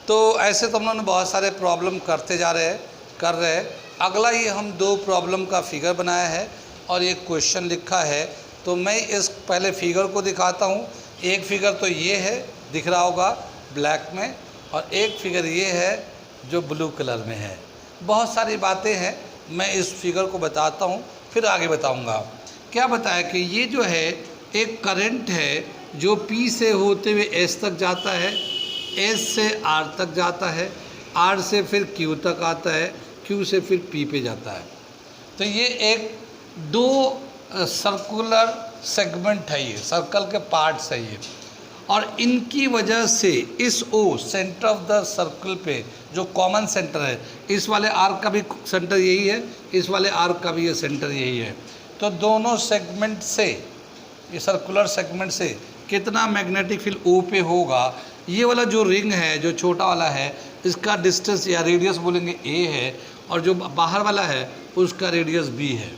तो ऐसे तो हम लोगों ने बहुत सारे प्रॉब्लम कर रहे हैं। अगला ये हम 2 प्रॉब्लम का फिगर बनाया है और ये क्वेश्चन लिखा है। तो मैं इस पहले फिगर को दिखाता हूँ। एक फिगर तो ये है, दिख रहा होगा ब्लैक में, और एक फिगर ये है जो ब्लू कलर में है। बहुत सारी बातें हैं, मैं इस फिगर को बताता हूँ फिर आगे बताऊँगा। क्या बताया कि ये जो है एक करंट है जो P से होते हुए S तक जाता है, S से R तक जाता है, R से फिर Q तक आता है, Q से फिर P पे जाता है। तो ये एक 2 सर्कुलर सेगमेंट है, ये सर्कल के पार्ट्स है ये, और इनकी वजह से इस O centre of the circle पे जो कॉमन सेंटर है, इस वाले आर्क का भी सेंटर यही है, इस वाले आर्क का भी ये सेंटर यही है। तो दोनों सेगमेंट से, ये सर्कुलर सेगमेंट से कितना मैग्नेटिक फील्ड O पे होगा, ये वाला जो रिंग है जो छोटा वाला है इसका डिस्टेंस या रेडियस बोलेंगे A है, और जो बाहर वाला है उसका रेडियस B है।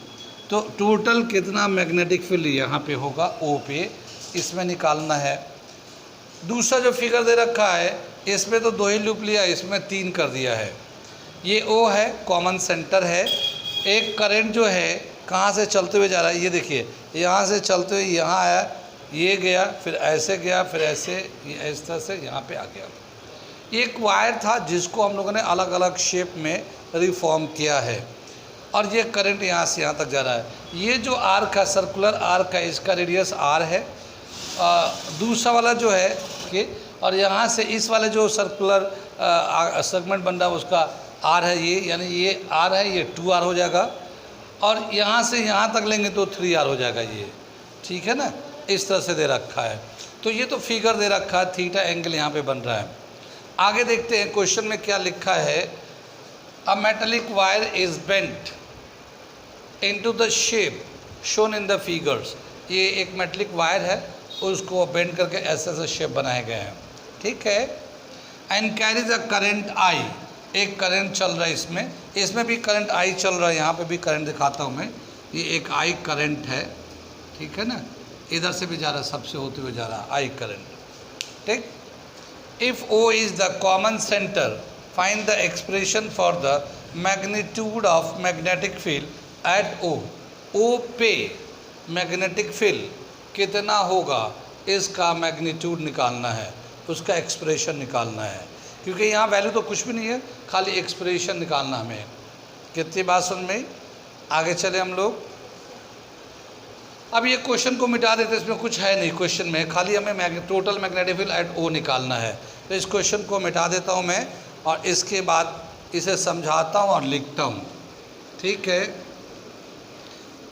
तो टोटल कितना मैग्नेटिक फील्ड यहाँ पे होगा O पे, इसमें निकालना है। दूसरा जो फिगर दे रखा है इसमें तो 2 ही लूप लिया, इसमें 3 कर दिया है। ये O है, कॉमन सेंटर है। एक करंट जो है कहाँ से चलते हुए जा रहा है, ये देखिए, यहाँ से चलते हुए यहाँ आया, ये गया, फिर ऐसे गया, फिर ऐसे, ये इस तरह से यहाँ पे आ गया। एक वायर था जिसको हम लोगों ने अलग अलग शेप में रिफॉर्म किया है, और ये करंट यहाँ से यहाँ तक जा रहा है। ये जो आर्क है, सर्कुलर आर्क है, इसका रेडियस R है। दूसरा वाला जो है कि, और यहाँ से इस वाले जो सर्कुलर सेगमेंट बन रहा है उसका R है ये, यानी ये R है, ये 2R हो जाएगा, और यहाँ से यहाँ तक लेंगे तो 3R हो जाएगा ये, ठीक है ना। इस तरह से दे रखा है। तो ये तो फिगर दे रखा है, थीटा एंगल यहाँ पे बन रहा है। आगे देखते हैं क्वेश्चन में क्या लिखा है। A metallic wire is bent into the shape shown in the figures. ये एक मेटेलिक वायर है, उसको बेंड करके ऐसे ऐसे शेप बनाए गए हैं, ठीक है। And carries a current I, एक करंट चल रहा है इसमें भी करंट I चल रहा है, यहाँ पे भी करंट दिखाता हूँ मैं। ये एक I करंट है, ठीक है ना, इधर से भी जा रहा है, सबसे होते हुए जा रहा है I करंट, ठीक। If O is the common centre, find the expression for the magnitude of magnetic field at O। O पे मैग्नेटिक फील्ड कितना होगा, इसका मैग्नीट्यूड निकालना है, उसका एक्सप्रेशन निकालना है, क्योंकि यहाँ वैल्यू तो कुछ भी नहीं है, खाली एक्सप्रेशन निकालना हमें। कितनी बात सुन में, आगे चले हम लोग। अब ये क्वेश्चन को मिटा देते, इसमें कुछ है नहीं क्वेश्चन में, खाली हमें total magnetic field at O निकालना है। तो इस क्वेश्चन को मिटा देता हूँ मैं, और इसके बाद इसे समझाता हूँ और लिखता हूँ, ठीक है।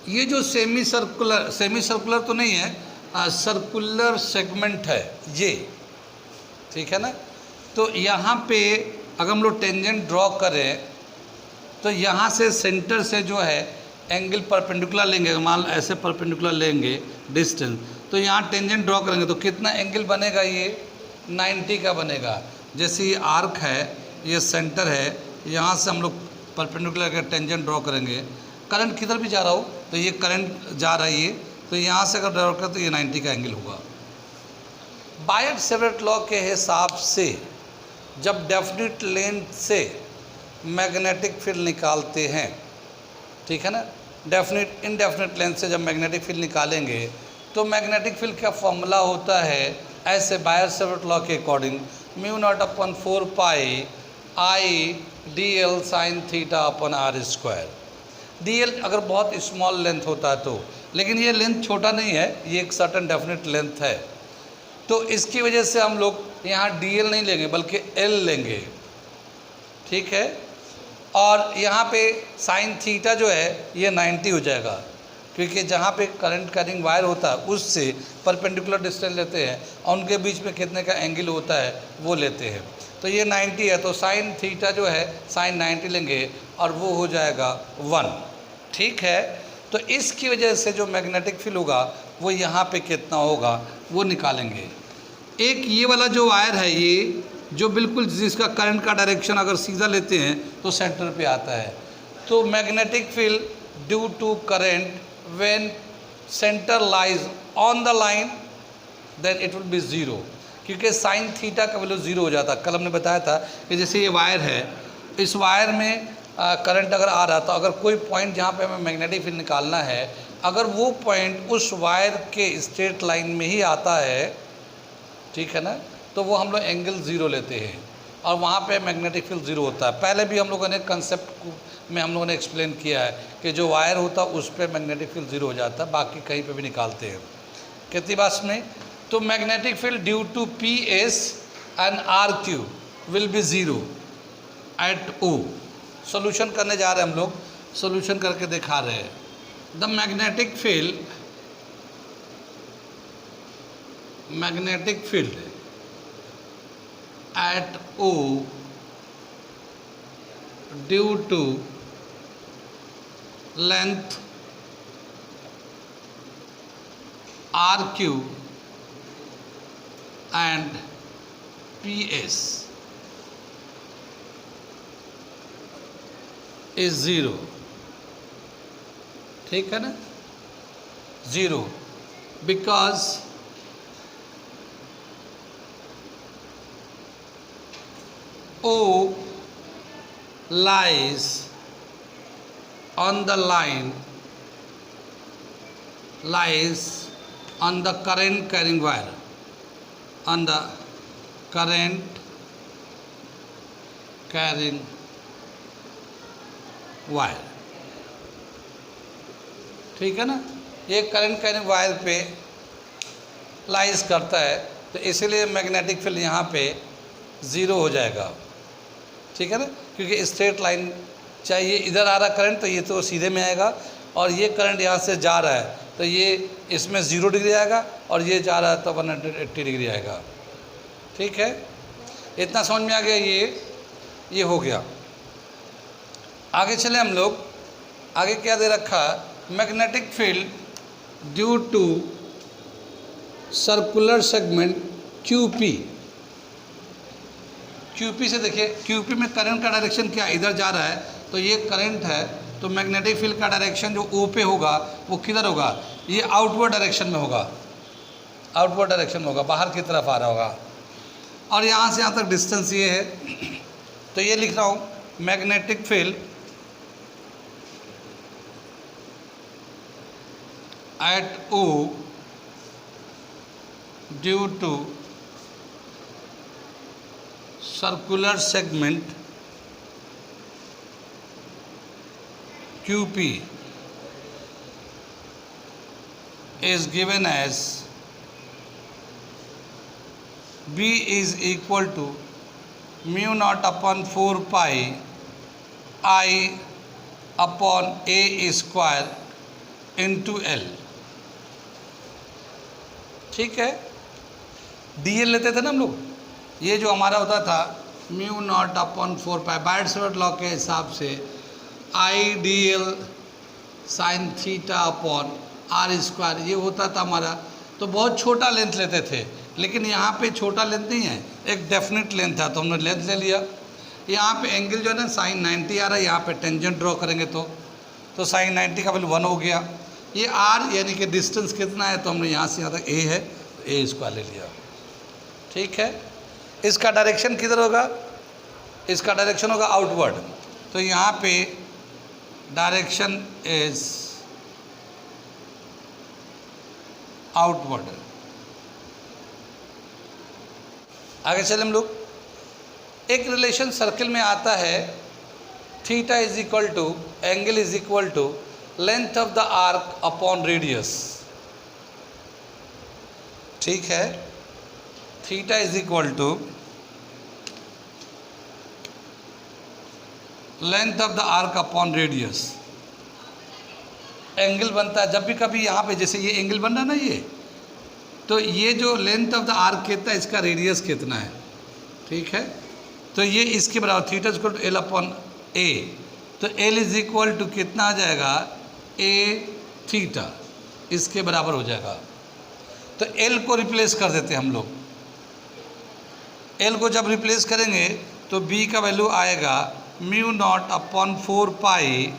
ये जो सेमी सर्कुलर तो नहीं है, सर्कुलर सेगमेंट है ये, ठीक है ना। तो यहाँ पे अगर हम लोग टेंजेंट ड्रॉ करें तो यहाँ से सेंटर से जो है एंगल परपेंडिकुलर लेंगे, मान ऐसे परपेंडिकुलर लेंगे डिस्टेंस, तो यहाँ टेंजेंट ड्रॉ करेंगे तो कितना एंगल बनेगा, ये 90 का बनेगा। जैसे ये आर्क है, ये सेंटर है, यहाँ से हम लोग परपेंडिकुलर का टेंजेंट ड्रॉ करेंगे। करंट किधर भी जा रहा हो तो ये करंट जा रहा है ये, तो यहाँ से अगर ड्रॉ करें तो ये 90 का एंगल होगा। बायट-सेवर्ट लॉ के हिसाब से जब डेफिनेट लेंथ से मैग्नेटिक फील्ड निकालते हैं, ठीक है ना, डेफिनेट इनडेफिनेट लेंथ से जब मैग्नेटिक फील्ड निकालेंगे तो मैग्नेटिक फील्ड का फॉर्मूला होता है ऐसे, बायट-सेवर्ट लॉ के according μ0/4 pi I dl sin theta upon r²। dl अगर बहुत स्मॉल लेंथ होता है तो, लेकिन ये लेंथ छोटा नहीं है, ये एक सर्टन डेफिनेट लेंथ है, तो इसकी वजह से हम लोग यहाँ dl नहीं लेंगे बल्कि l लेंगे, ठीक है। और यहाँ पे साइन थीटा जो है ये 90 हो जाएगा, क्योंकि जहाँ पे करंट कैरिंग वायर होता है उससे परपेंडिकुलर डिस्टेंस लेते हैं और उनके बीच में कितने का एंगल होता है वो लेते हैं। तो ये 90 है, तो साइन थीटा जो है साइन 90 लेंगे और वो हो जाएगा 1, ठीक है। तो इसकी वजह से जो मैग्नेटिक फील्ड होगा वो यहाँ पे कितना होगा वो निकालेंगे। एक ये वाला जो वायर है, ये जो बिल्कुल जिसका करंट का डायरेक्शन अगर सीधा लेते हैं तो सेंटर पे आता है, तो magnetic field due to current when center lies on the line then it will be 0। क्योंकि साइन थीटा का वैल्यू 0 हो जाता। कल हमने बताया था कि जैसे ये वायर है, इस वायर में करंट अगर आ रहा था, अगर कोई पॉइंट जहाँ पे हमें मैग्नेटिक फील्ड निकालना है, अगर वो पॉइंट उस वायर के स्ट्रेट लाइन में ही आता है, ठीक है ना, तो वो हम लोग एंगल 0 लेते हैं और वहाँ पे मैग्नेटिक फील्ड 0 होता है। पहले भी हम लोगों ने कंसेप्ट में हम लोगों ने एक्सप्लेन किया है कि जो वायर होता है उस पर मैग्नेटिक फील्ड 0 हो जाता है, बाकी कहीं पे भी निकालते हैं। कितनी बात में, तो magnetic field due to P S and R Q will be 0 at O. Solution करने जा रहे हैं हम लोग, सोल्यूशन करके दिखा रहे हैं। The magnetic field at O due to length RQ and PS is 0, ठीक है ना, 0, because O lies on the line, lies on the current carrying wire, on the current carrying wire, ठीक है ना, ये करंट कैरिंग वायर पे lies करता है, तो इसीलिए मैग्नेटिक फील्ड यहाँ पे 0 हो जाएगा, ठीक है ना, क्योंकि स्ट्रेट लाइन चाहिए। इधर आ रहा करंट तो ये तो सीधे में आएगा, और ये करंट यहाँ से जा रहा है तो ये इसमें 0 डिग्री आएगा, और ये जा रहा है तो 180 डिग्री आएगा, ठीक है। इतना समझ में आ गया, ये हो गया। आगे चले हम लोग, आगे क्या दे रखा, magnetic field due to circular segment QP। QP से देखिए, QP में करंट का डायरेक्शन क्या, इधर जा रहा है, तो ये करंट है, तो मैग्नेटिक फील्ड का डायरेक्शन जो O पे होगा वो किधर होगा, ये आउटवर्ड डायरेक्शन में होगा, आउटवर्ड डायरेक्शन में होगा, बाहर की तरफ आ रहा होगा। और यहाँ से यहाँ तक डिस्टेंस ये है, तो ये लिख रहा हूँ, magnetic field at O due to circular segment QP is given as B is equal to mu naught upon 4 pi I upon A square into L, ठीक है। DL लेते थे ना हम लोग, ये जो हमारा होता था mu naught upon 4 pi, Biot Savart law के हिसाब से IDL sine theta upon R square, ये होता था हमारा। तो बहुत छोटा लेंथ लेते थे, लेकिन यहाँ पे छोटा लेंथ नहीं है, एक डेफिनेट लेंथ था, तो हमने लेंथ ले लिया। यहाँ पे एंगल जो है ना साइन 90 आ रहा है, यहाँ पे टेंजेंट ड्रॉ करेंगे तो साइन 90 का वैल्यू 1 हो गया। ये आर यानी कि डिस्टेंस कितना है, तो हमने यहाँ से यहाँ तक A है, तो A स्क्वायर ले लिया, ठीक है। इसका डायरेक्शन किधर होगा, इसका डायरेक्शन होगा आउटवर्ड, तो यहाँ पे डायरेक्शन इज आउटवर्ड। आगे चले हम लोग, एक रिलेशन सर्किल में आता है, theta is equal to angle is equal to length of the arc upon radius, ठीक है। Theta is equal to length of the arc upon radius. Angle बनता है जब भी कभी यहाँ पे, जैसे ये एंगल बन रहा है ना ये, तो ये जो लेंथ ऑफ द आर्क कितना है, इसका रेडियस कितना है, ठीक है। तो ये इसके बराबर, theta is equal to L upon A, तो L इज इक्वल टू कितना आ जाएगा, A थीटा, इसके बराबर हो जाएगा। तो L को रिप्लेस कर देते हैं हम लोग, L को जब रिप्लेस करेंगे तो B का वैल्यू आएगा mu naught upon 4 pi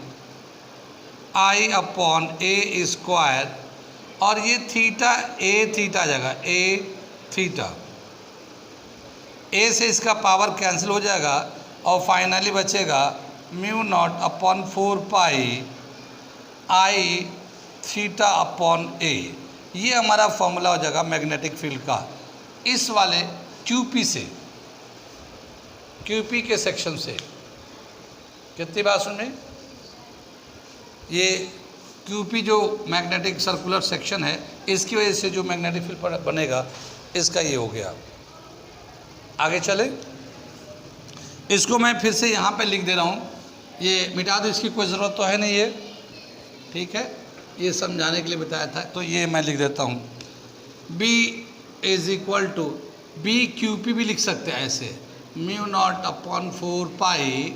I upon A square, और ये थीटा A थीटा आ जाएगा, A थीटा, ए से इसका पावर कैंसिल हो जाएगा और फाइनली बचेगा mu naught upon 4 pi I theta upon A. ये हमारा फॉर्मूला हो जाएगा मैग्नेटिक फील्ड का इस वाले क्यूपी से, क्यूपी के सेक्शन से। कितनी बात सुन में? ये क्यूपी जो मैग्नेटिक सर्कुलर सेक्शन है, इसकी वजह से जो मैग्नेटिक फील्ड बनेगा, इसका ये हो गया। आगे चले, इसको मैं फिर से यहाँ पे लिख दे रहा हूँ, ये मिटा दो, इसकी कोई ज़रूरत तो है नहीं है, ठीक है, ये समझाने के लिए बताया था। तो ये मैं लिख देता हूँ, B is equal to, B Q P भी लिख सकते हैं ऐसे, mu naught upon 4 pi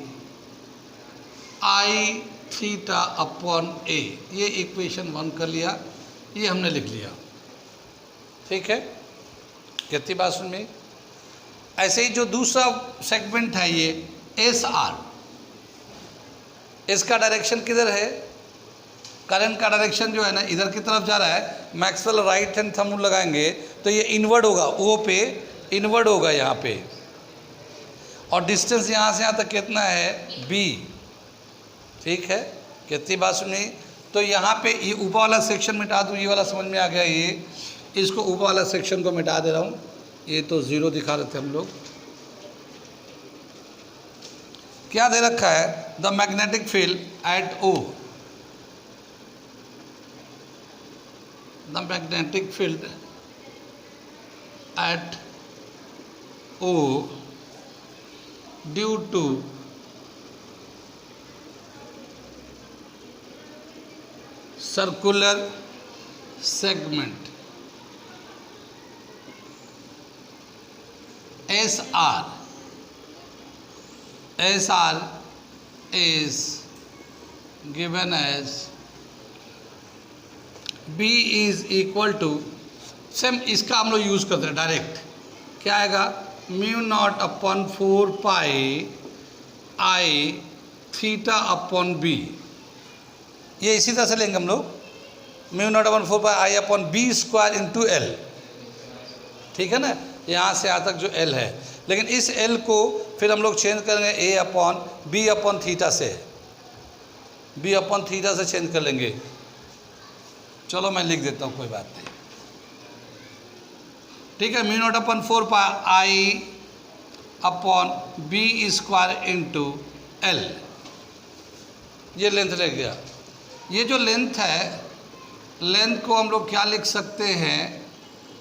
I theta upon A. ये इक्वेशन 1 कर लिया, ये हमने लिख लिया, ठीक है। कितनी बात सुन में? ऐसे ही जो दूसरा सेगमेंट है ये एस आर, इसका डायरेक्शन किधर है? करंट का डायरेक्शन जो है ना, इधर की तरफ जा रहा है। Maxwell right hand thumb rule लगाएंगे तो ये इनवर्ड होगा, ओ पे इनवर्ड होगा यहाँ पे, और डिस्टेंस यहाँ से यहाँ तक कितना है? बी, ठीक है। कितनी बात सुनी? तो यहाँ पे ये ऊपर वाला सेक्शन मिटा दूँ, ये वाला समझ में आ गया। ये इसको ऊपर वाला सेक्शन को मिटा दे रहा हूँ, ये तो ज़ीरो दिखा रहे थे हम लोग। क्या दे रखा है? The magnetic field at O, the magnetic field at O due to circular segment SR, SR is given as B is equal to, same इसका हम लोग यूज़ करते हैं डायरेक्ट। क्या आएगा? Mu naught upon 4 pi I theta upon B. ये इसी तरह से लेंगे हम लोग, mu naught upon 4 pi I upon B square into L, ठीक है ना। यहाँ से यहाँ तक जो एल है, लेकिन इस एल को फिर हम लोग चेंज करेंगे ए अपॉन बी अपॉन थीटा से, बी अपॉन थीटा से चेंज कर लेंगे। चलो मैं लिख देता हूँ, कोई बात नहीं, ठीक है। Mu naught upon 4 pi I upon B square into L, ये लेंथ रह गया। ये जो लेंथ है, लेंथ को हम लोग क्या लिख सकते हैं?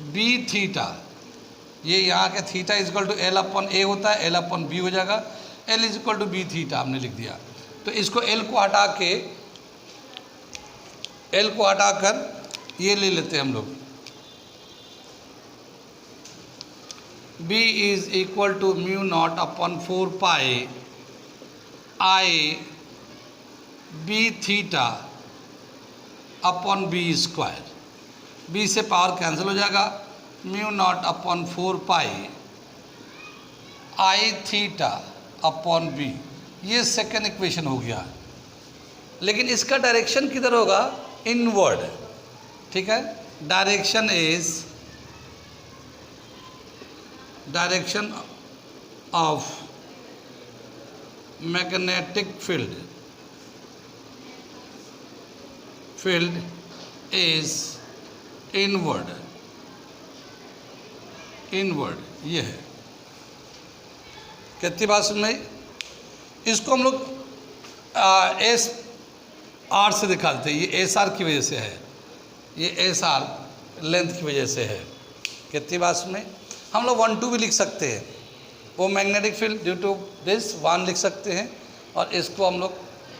B theta. ये यहाँ के theta is equal to L upon A होता है, एल अपॉन बी हो जाएगा, L is equal to B theta हमने लिख दिया। तो इसको एल को हटा के, एल को हटाकर ये ले लेते हैं हम लोग, B is equal to mu naught upon 4 pi I B theta upon B square. B से पावर कैंसिल हो जाएगा, mu naught upon 4 pi I theta upon B. ये सेकेंड इक्वेशन हो गया, लेकिन इसका डायरेक्शन किधर होगा? इनवर्ड, ठीक है। Direction is, direction of magnetic field is inward, inward ये है। कितनी बात सुन में? इसको हम लोग एस आर से दिखाते हैं, ये एस आर की वजह से है, ये एस आर लेंथ की वजह से है। कितनी बात सुन में? हम लोग 1 2 भी लिख सकते हैं, वो magnetic field due to this 1 लिख सकते हैं, और इसको हम लोग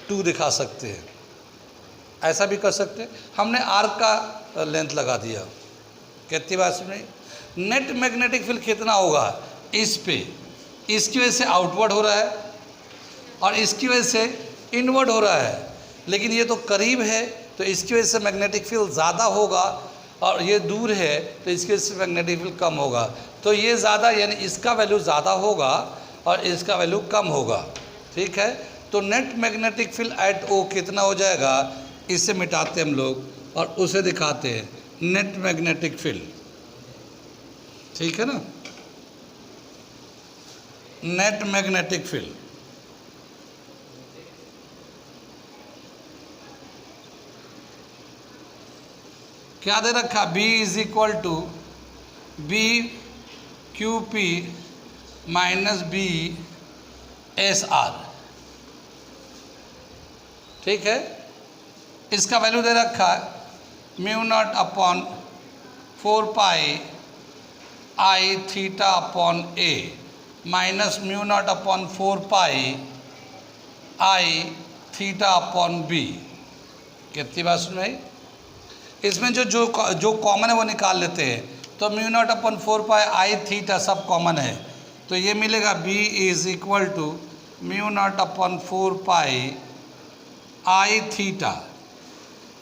2 दिखा सकते हैं, ऐसा भी कर सकते हैं। हमने आर का लेंथ लगा दिया। कितनी बात सुन में? नेट मैग्नेटिक फील्ड कितना होगा? इस पे, इसकी वजह से आउटवर्ड हो रहा है और इसकी वजह से इनवर्ड हो रहा है, लेकिन ये तो करीब है तो इसकी वजह से मैग्नेटिक फील्ड ज़्यादा होगा, और ये दूर है तो इसकी वजह से मैग्नेटिक फील्ड कम होगा। तो ये ज़्यादा यानी इसका वैल्यू ज़्यादा होगा और इसका वैल्यू कम होगा, ठीक है। तो नेट मैग्नेटिक फील्ड एट ओ कितना हो जाएगा? इसे मिटाते हम लोग और उसे दिखाते हैं, नेट मैग्नेटिक फील्ड, ठीक है ना। Net magnetic field. क्या दे रखा, B is equal to B Q P minus B S R. ठीक है, इसका वैल्यू दे रखा है mu naught upon 4 pi I theta upon A minus mu naught upon 4 pi I theta upon B. कितनी बात सुन भाई, इसमें जो कॉमन है वो निकाल लेते हैं। तो mu naught upon 4 pi I theta सब कॉमन है, तो ये मिलेगा B is equal to mu naught upon 4 pi I theta,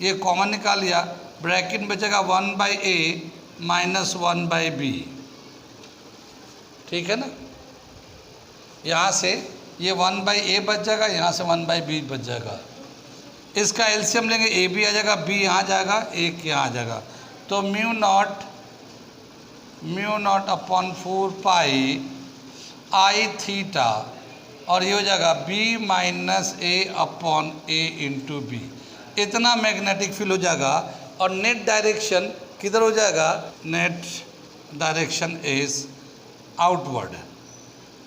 ये कॉमन निकाल लिया, ब्रैकेट में बचेगा 1 by A minus 1 by B. ठीक है ना, यहाँ से ये 1 बाई ए बच जाएगा, यहाँ से 1 बाई बी बच जाएगा। इसका एलसीएम लेंगे, ए भी आ जाएगा, बी यहाँ जाएगा, एक यहाँ आ जाएगा। तो mu naught upon 4 pi I theta, और ये हो जाएगा बी माइनस ए अपॉन ए इंटू बी। इतना मैग्नेटिक फील्ड हो जाएगा। और नेट डायरेक्शन किधर हो जाएगा, नेट डायरेक्शन इज आउटवर्ड,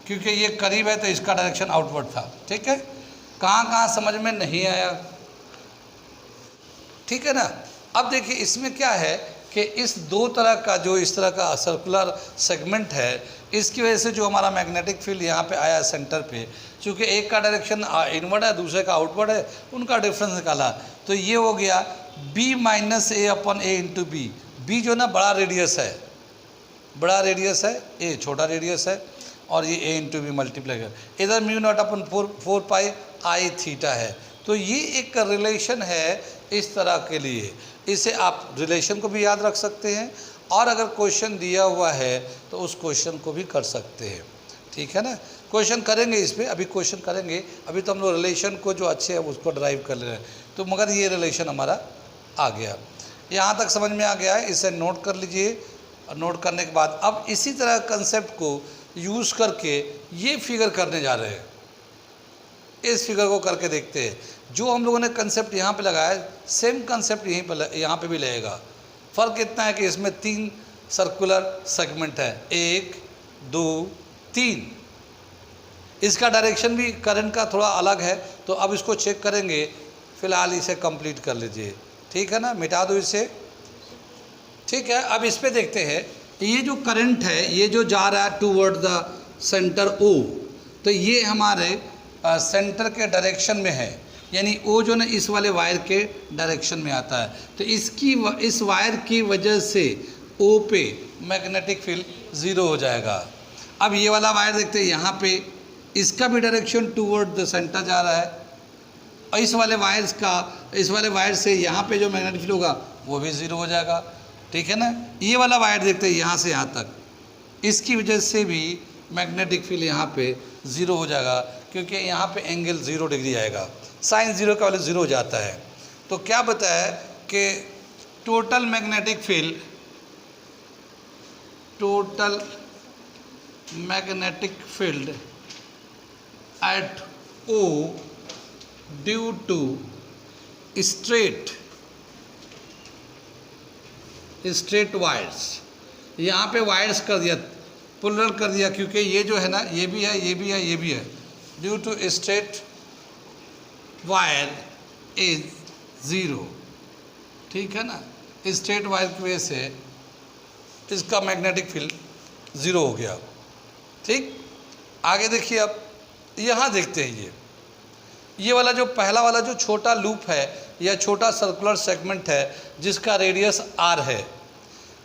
क्योंकि ये करीब है तो इसका डायरेक्शन आउटवर्ड था। ठीक है, कहाँ समझ में नहीं आया, ठीक है ना। अब देखिए इसमें क्या है कि इस दो तरह का जो इस तरह का सर्कुलर सेगमेंट है, इसकी वजह से जो हमारा मैग्नेटिक फील्ड यहाँ पे आया सेंटर पे, चूँकि एक का डायरेक्शन इनवर्ड है दूसरे का आउटवर्ड है, उनका डिफरेंस निकाला, तो ये हो गया b माइनस ए अपॉन ए इंटू बी। बी जो ना बड़ा रेडियस है, बड़ा रेडियस है, ए छोटा रेडियस है, और ये ए इंटू बी मल्टीप्लाई कर, इधर mu naught upon 4 pi I theta है। तो ये एक रिलेशन है इस तरह के लिए, इसे आप रिलेशन को भी याद रख सकते हैं, और अगर क्वेश्चन दिया हुआ है तो उस क्वेश्चन को भी कर सकते हैं। ठीक है ना, क्वेश्चन करेंगे इस पर, अभी क्वेश्चन करेंगे, अभी तो हम लोग रिलेशन को जो अच्छे है उसको ड्राइव कर ले रहे हैं। तो मगर ये रिलेशन हमारा आ गया, यहाँ तक समझ में आ गया है, इसे नोट कर लीजिए। नोट करने के बाद अब इसी तरह कंसेप्ट को यूज़ करके ये फिगर करने जा रहे हैं। इस फिगर को करके देखते हैं, जो हम लोगों ने कंसेप्ट यहाँ पे लगाया सेम कंसेप्ट यहीं पर यहाँ पे भी लगेगा। फ़र्क इतना है कि इसमें 3 सर्कुलर सेगमेंट है, 1 2 3। इसका डायरेक्शन भी करंट का थोड़ा अलग है, तो अब इसको चेक करेंगे। फ़िलहाल इसे कंप्लीट कर लीजिए, ठीक है ना, मिटा दो इसे। ठीक है, अब इस पे देखते हैं, ये जो करंट है ये जो जा रहा है टूवर्ड द सेंटर O, तो ये हमारे सेंटर के डायरेक्शन में है, यानी O जो ना इस वाले वायर के डायरेक्शन में आता है। तो इस वायर की वजह से O पे मैग्नेटिक फील्ड 0 हो जाएगा। अब ये वाला वायर देखते हैं, यहाँ पे इसका भी डायरेक्शन टूवर्ड द सेंटर जा रहा है, और इस वाले वायर से यहाँ पे जो मैग्नेटिक फील्ड होगा वो भी 0 हो जाएगा। ठीक है ना, ये वाला वायर देखते हैं यहाँ से यहाँ तक, इसकी वजह से भी मैग्नेटिक फील्ड यहाँ पे 0 हो जाएगा, क्योंकि यहाँ पे एंगल 0 डिग्री आएगा, साइन 0 का वैल्यू 0 हो जाता है। तो क्या बताया कि total magnetic field at O due to straight wires, यहाँ पे वायर्स कर दिया, पुलर कर दिया, क्योंकि ये जो है ना ये भी है, ये भी है, ये भी है, due to straight wire is 0। ठीक है ना, स्ट्रेट वायर की वजह से इसका मैग्नेटिक फील्ड 0 हो गया। ठीक, आगे देखिए, अब यहाँ देखते हैं ये वाला जो पहला वाला जो छोटा लूप है या छोटा सर्कुलर सेगमेंट है जिसका रेडियस r है,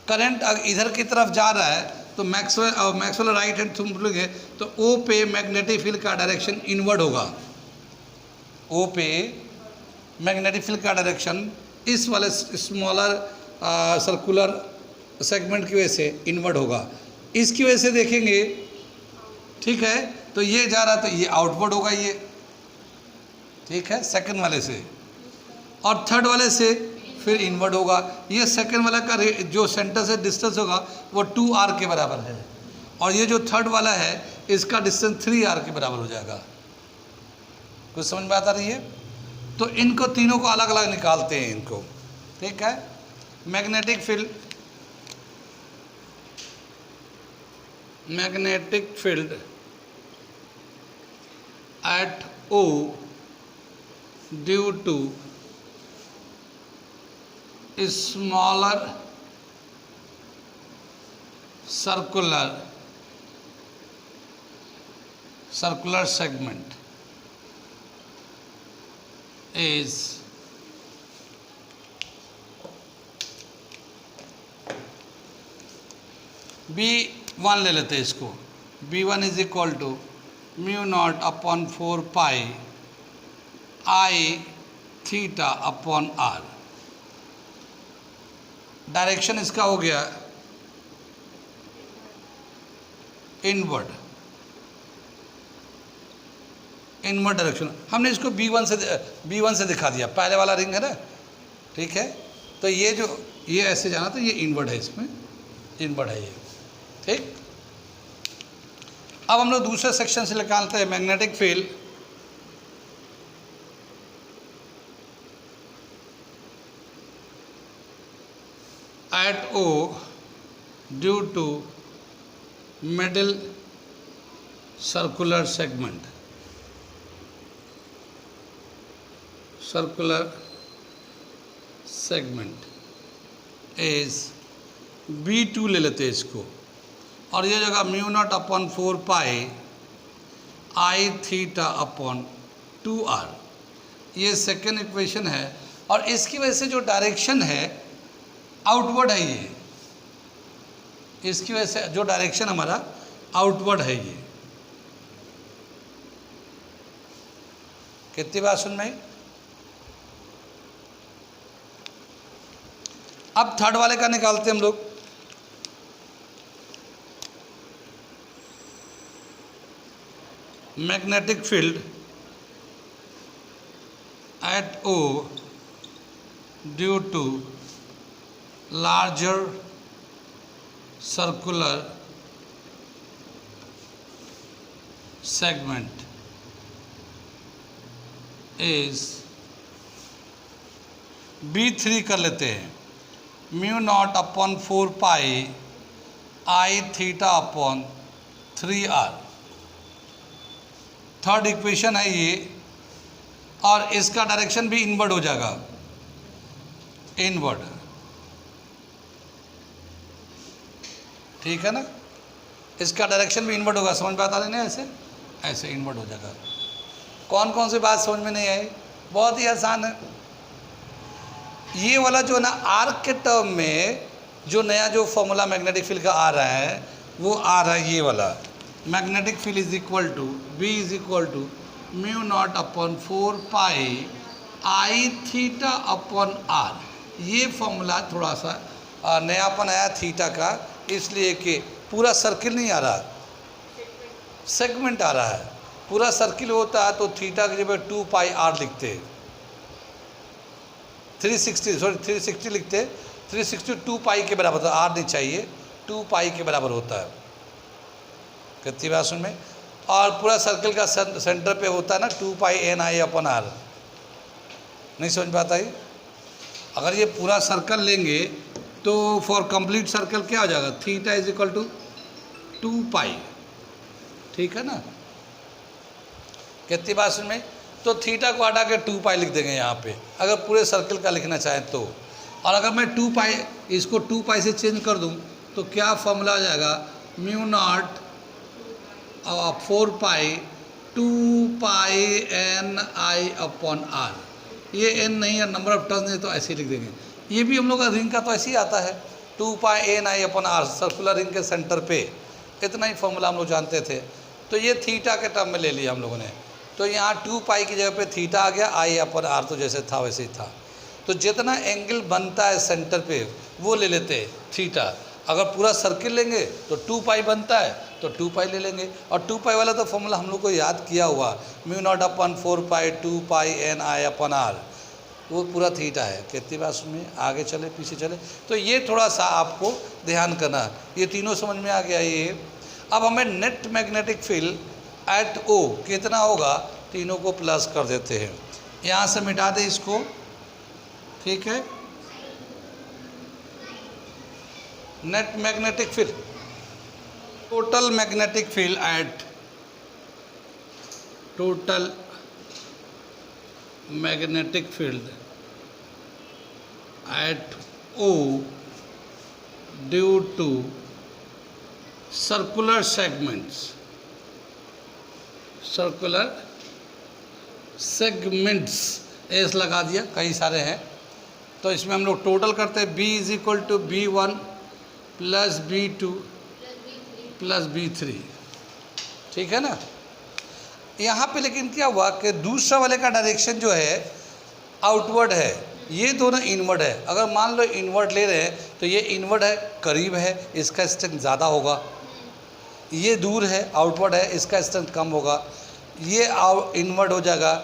करंट इधर की तरफ जा रहा है, तो मैक्सवेल राइट हैंड तुम बोलोगे तो O पे मैग्नेटिक फील्ड का डायरेक्शन इनवर्ड होगा। O पे मैग्नेटिक फील्ड का डायरेक्शन इस वाले स्मॉलर सर्कुलर सेगमेंट की वजह से इनवर्ड होगा। इसकी वजह से देखेंगे, ठीक है, तो ये जा रहा, तो ये आउटवर्ड होगा ये, ठीक है, सेकंड वाले से, और थर्ड वाले से फिर इनवर्ड होगा। ये सेकंड वाला का जो सेंटर से डिस्टेंस होगा वो 2r के बराबर है, और ये जो थर्ड वाला है इसका डिस्टेंस 3r के बराबर हो जाएगा। कुछ समझ में आता रही है? तो इनको तीनों को अलग अलग निकालते हैं इनको, ठीक है। Magnetic field at O due to smaller circular segment is B1 ले लेते हैं इसको। B1 is equal to mu naught upon 4 pi I theta upon R। Direction इसका हो गया इनवर्ड डायरेक्शन। हमने इसको B1 से दिखा दिया, पहले वाला रिंग है ना, ठीक है। तो ये ऐसे जाना, तो ये इनवर्ड है, इसमें इनवर्ड है ये, ठीक। अब हम लोग दूसरे सेक्शन से निकालते हैं magnetic field at O due to middle circular segment is B2 ले लेते हैं इसको, और ये जगह mu naught upon 4 pi I theta upon 2R। ये सेकेंड इक्वेशन है, और इसकी वजह से जो डायरेक्शन है आउटवर्ड है ये, इसकी वजह से जो डायरेक्शन हमारा आउटवर्ड है ये। कितनी बात सुन में? अब थर्ड वाले का निकालते हम लोग। Magnetic field at O due to larger circular segment is B3 कर लेते हैं, mu naught upon 4 pi I theta upon 3R। Third equation है ये, और इसका डायरेक्शन भी इनवर्ड हो जाएगा, इनवर्ड, ठीक है ना। इसका डायरेक्शन भी इनवर्ड होगा, समझ में आता है ना, ऐसे इनवर्ड हो जाएगा। कौन कौन सी बात समझ में नहीं आई? बहुत ही आसान है। ये वाला जो है ना, आर्क के टर्म में जो नया जो फॉर्मूला मैग्नेटिक फील्ड का आ रहा है, वो आ रहा है ये वाला। Magnetic field is equal to B is equal to mu naught upon 4 pi I theta upon R। ये फॉर्मूला थोड़ा सा नयापन आया थीटा का, इसलिए कि पूरा सर्किल नहीं आ रहा, सेगमेंट आ रहा है। पूरा सर्किल होता है तो थीटा की जगह 2 पाई R लिखते, 360 लिखते, 360 2 पाई के बराबर होता है, R नहीं चाहिए, 2 पाई के बराबर होता है। कितनी बात सुन में? और पूरा सर्किल का सेंटर पे होता है ना 2 पाई NI अपॉन R। नहीं समझ में आता है? अगर ये पूरा सर्कल लेंगे तो फॉर कंप्लीट सर्कल क्या हो जाएगा? थीटा इज इक्वल टू 2 पाई, ठीक है ना। कितनी बात सुन में? तो थीटा को हटा के 2 पाई लिख देंगे यहाँ पे, अगर पूरे सर्कल का लिखना चाहें तो। और अगर मैं 2 पाई इसको 2 पाई से चेंज कर दूँ तो क्या फॉर्मूला आ जाएगा? Mu not 4 pi 2 pi NI upon R। ये n नहीं है, नंबर ऑफ टर्न्स नहीं, तो ऐसे ही लिख देंगे। ये भी हम लोग का रिंग का तो ऐसे ही आता है, 2 पाई NI upon R, circular ring के सेंटर पे। इतना ही फॉर्मूला हम लोग जानते थे। तो ये थीटा के टर्म में ले लिया हम लोगों ने, तो यहाँ 2 पाई की जगह पे थीटा आ गया, I अपॉन R तो जैसे था वैसे ही था। तो जितना एंगल बनता है सेंटर पे वो ले लेते थीटा। अगर पूरा सर्किल लेंगे तो 2 पाई बनता है, तो 2 पाई ले लेंगे। और 2 पाई वाला तो फॉर्मूला हम लोग को याद किया हुआ, म्यू नॉट अपॉन 4 पाई 2 पाई NI अपॉन R, वो पूरा थीटा है। कितनी बात में आगे चले पीछे चले, तो ये थोड़ा सा आपको ध्यान करना। ये तीनों समझ में आ गया ये। अब हमें नेट मैग्नेटिक फील्ड एट ओ कितना होगा, तीनों को प्लस कर देते हैं, यहाँ से मिटा दे इसको, ठीक है। Net magnetic field, total magnetic field eight, total magnetic field at O due to circular segments, circular segments S लगा दिया, कई सारे हैं, तो इसमें हम लोग टोटल करते हैं, B is equal to B1 plus B2 plus B3, ठीक है ना। यहाँ पे लेकिन क्या हुआ कि दूसरा वाले का डायरेक्शन जो है आउटवर्ड है, ये दोनों इनवर्ड है। अगर मान लो इनवर्ड ले रहे हैं तो ये इनवर्ड है, करीब है, इसका स्ट्रेंथ ज़्यादा होगा, ये दूर है, आउटवर्ड है, इसका स्ट्रेंथ कम होगा, ये इनवर्ड हो जाएगा,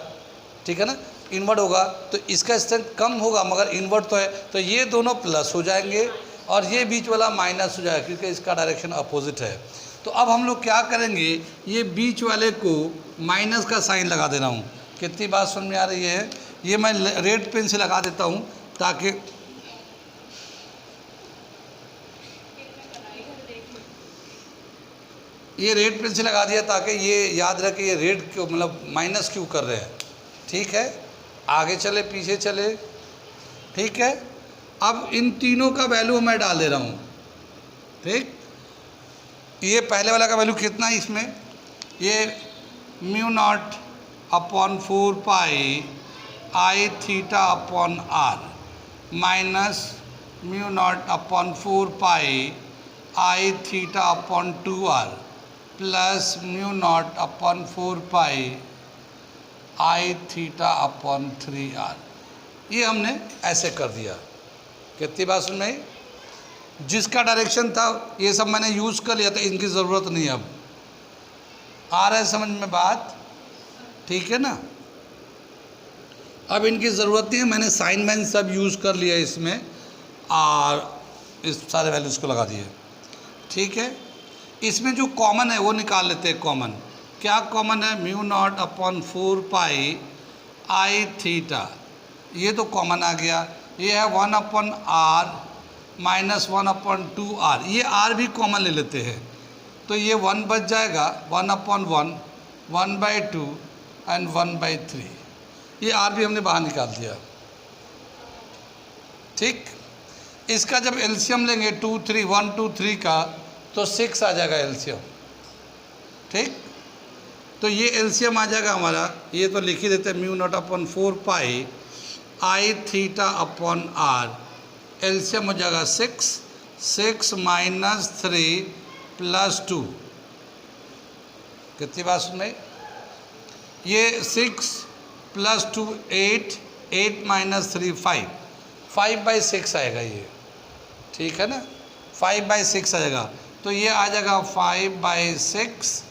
ठीक है ना, इनवर्ड होगा तो इसका स्ट्रेंथ कम होगा, मगर इनवर्ड तो है, तो ये दोनों प्लस हो जाएंगे और ये बीच वाला माइनस हो जाएगा क्योंकि इसका डायरेक्शन अपोजिट है। तो अब हम लोग क्या करेंगे, ये बीच वाले को माइनस का साइन लगा दे रहा हूँ। कितनी बात समझ में आ रही है, ये मैं रेड पेन से लगा देता हूँ ताकि ये रेड पेन से लगा दिया ताकि ये याद रहे कि ये रेड क्यों, मतलब माइनस क्यों कर रहे हैं, ठीक है। आगे चले पीछे चले, ठीक है। अब इन तीनों का वैल्यू मैं डाल दे रहा हूँ, ठीक। ये पहले वाला का वैल्यू कितना है इसमें, ये μ0 upon 4 pi I theta upon R minus μ0 upon 4 pi I theta upon 2R plus μ0 upon 4 pi I theta upon 3R। ये हमने ऐसे कर दिया। कितनी बात सुन में, जिसका डायरेक्शन था ये सब मैंने यूज़ कर लिया था, इनकी ज़रूरत नहीं। अब आ रहा है समझ में बात, ठीक है ना। अब इनकी ज़रूरत नहीं है, मैंने साइन वाइन सब यूज़ कर लिया इसमें और इस सारे वैल्यूज़ को लगा दिए, ठीक है। इसमें जो कॉमन है वो निकाल लेते हैं। कॉमन क्या कॉमन है, μ0 अपॉन 4 पाई I थीटा, ये तो कॉमन आ गया। ये है 1 upon R minus 1 upon 2R, ये R भी कॉमन ले लेते हैं तो ये 1 बच जाएगा, 1 अपॉन 1, 1/2 एंड 1/3, ये R भी हमने बाहर निकाल दिया, ठीक। इसका जब एलसीएम लेंगे 2 3 1 2 3 का तो 6 आ जाएगा एलसीएम, ठीक। तो ये एलसीएम आ जाएगा हमारा, ये तो लिख ही देते हैं, μ0 upon 4 pi I theta upon R, LCM हो जाएगा 6 माइनस 3 प्लस 2। कितनी बात सुन, ये 6 प्लस 2 8 माइनस 3 5/6 आएगा ये, ठीक है ना, 5/6 आएगा। तो ये आ जाएगा 5/6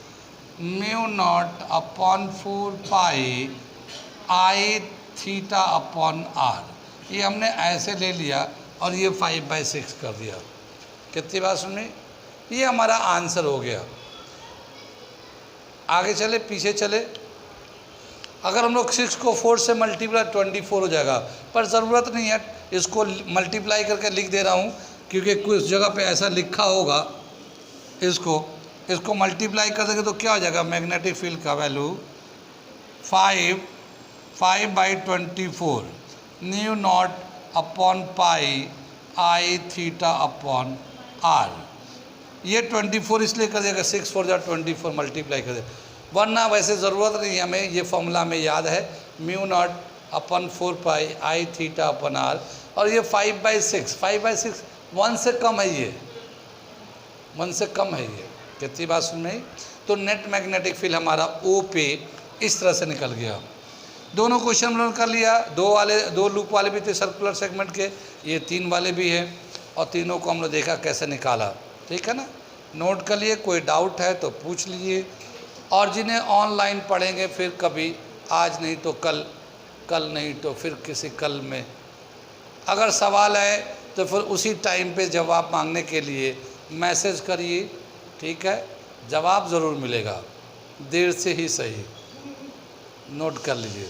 μ0 upon 4 pi I theta upon R, ये हमने ऐसे ले लिया और ये 5/6 कर दिया। कितनी बात सुनी, ये हमारा आंसर हो गया। आगे चले पीछे चले, अगर हम लोग 6 को 4 से मल्टीप्लाई 24 हो जाएगा, पर ज़रूरत नहीं है, इसको मल्टीप्लाई करके लिख दे रहा हूँ क्योंकि कुछ जगह पे ऐसा लिखा होगा। इसको मल्टीप्लाई कर देंगे तो क्या हो जाएगा, मैग्नेटिक फील्ड का value 5/24 μ0 upon pi I theta upon R। ये 24 इसलिए कर देगा, 6 4 24 मल्टीप्लाई कर दे, वरना वैसे ज़रूरत नहीं है हमें, ये फॉर्मूला में याद है, μ0 upon 4 pi I theta upon R, और ये 5/6 1 से कम है, ये 1 से कम है ये। कितनी बात सुन में, तो नेट मैग्नेटिक फील्ड हमारा O पे इस तरह से निकल गया। दोनों क्वेश्चन हमने कर लिया, दो लूप वाले भी थे सर्कुलर सेगमेंट के, ये 3 वाले भी हैं, और तीनों को हम लोग देखा कैसे निकाला, ठीक है ना। नोट कर लिए, कोई डाउट है तो पूछ लीजिए, और जिन्हें ऑनलाइन पढ़ेंगे फिर कभी, आज नहीं तो कल, कल नहीं तो फिर किसी कल में, अगर सवाल है तो फिर उसी टाइम पे जवाब मांगने के लिए मैसेज करिए, ठीक है। जवाब ज़रूर मिलेगा, देर से ही सही। नोट कर लीजिए।